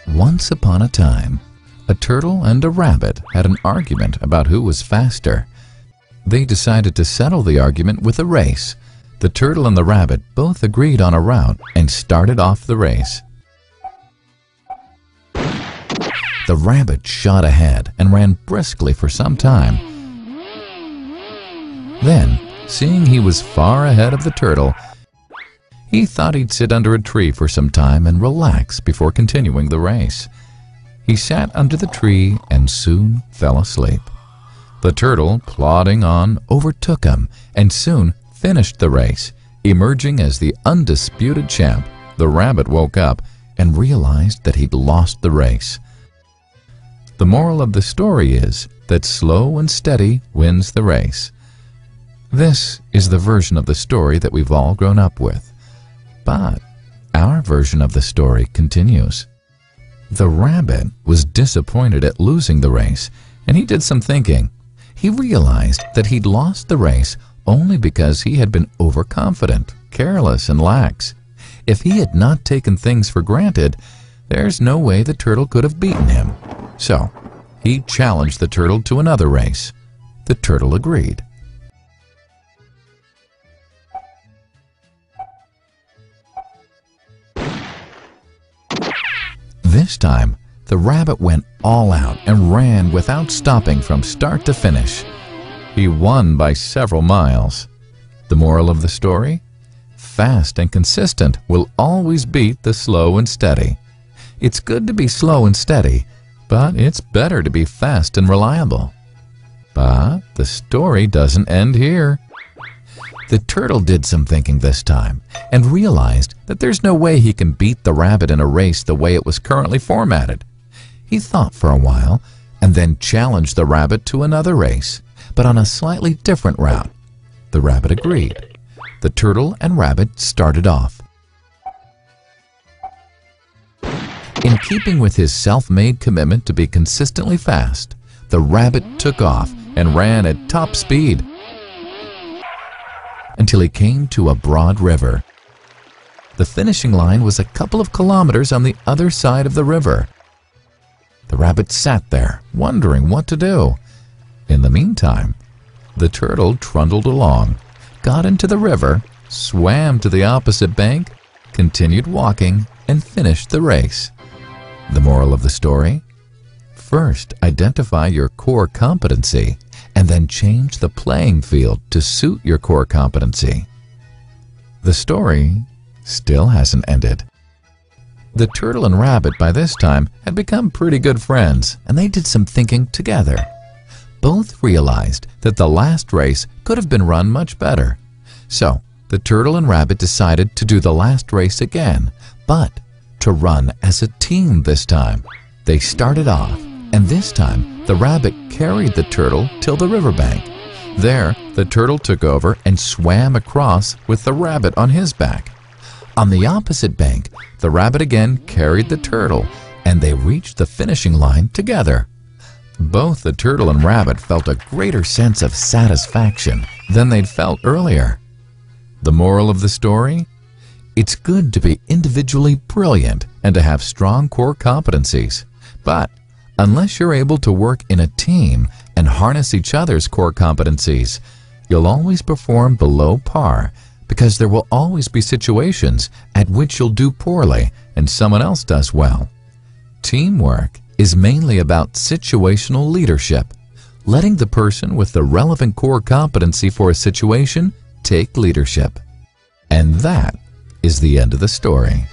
Once upon a time, a turtle and a rabbit had an argument about who was faster. They decided to settle the argument with a race. The turtle and the rabbit both agreed on a route and started off the race. The rabbit shot ahead and ran briskly for some time. Then, seeing he was far ahead of the turtle, he thought he'd sit under a tree for some time and relax before continuing the race. He sat under the tree and soon fell asleep. The turtle, plodding on, overtook him and soon finished the race, emerging as the undisputed champ. The rabbit woke up and realized that he'd lost the race. The moral of the story is that slow and steady wins the race. This is the version of the story that we've all grown up with. But our version of the story continues. The rabbit was disappointed at losing the race, and he did some thinking. He realized that he'd lost the race only because he had been overconfident, careless, and lax. If he had not taken things for granted, there's no way the turtle could have beaten him. So, he challenged the turtle to another race. The turtle agreed. This time, the rabbit went all out and ran without stopping from start to finish. He won by several miles. The moral of the story? Fast and consistent will always beat the slow and steady. It's good to be slow and steady, but it's better to be fast and reliable. But the story doesn't end here. The turtle did some thinking this time and realized that there's no way he can beat the rabbit in a race the way it was currently formatted. He thought for a while and then challenged the rabbit to another race, but on a slightly different route. The rabbit agreed. The turtle and rabbit started off. In keeping with his self-made commitment to be consistently fast, the rabbit took off and ran at top speed until he came to a broad river. The finishing line was a couple of kilometers on the other side of the river. The rabbit sat there, wondering what to do. In the meantime, the turtle trundled along, got into the river, swam to the opposite bank, continued walking, and finished the race. The moral of the story? First, identify your core competency, and then change the playing field to suit your core competency. The story still hasn't ended. The turtle and rabbit by this time had become pretty good friends, and they did some thinking together. Both realized that the last race could have been run much better. So, the turtle and rabbit decided to do the last race again, but to run as a team this time. They started off, and this time the rabbit carried the turtle till the riverbank. There, the turtle took over and swam across with the rabbit on his back. On the opposite bank, the rabbit again carried the turtle, and they reached the finishing line together. Both the turtle and rabbit felt a greater sense of satisfaction than they'd felt earlier. The moral of the story? It's good to be individually brilliant and to have strong core competencies. But unless you're able to work in a team and harness each other's core competencies, you'll always perform below par, because there will always be situations at which you'll do poorly and someone else does well. Teamwork is mainly about situational leadership, letting the person with the relevant core competency for a situation take leadership. And that is the end of the story.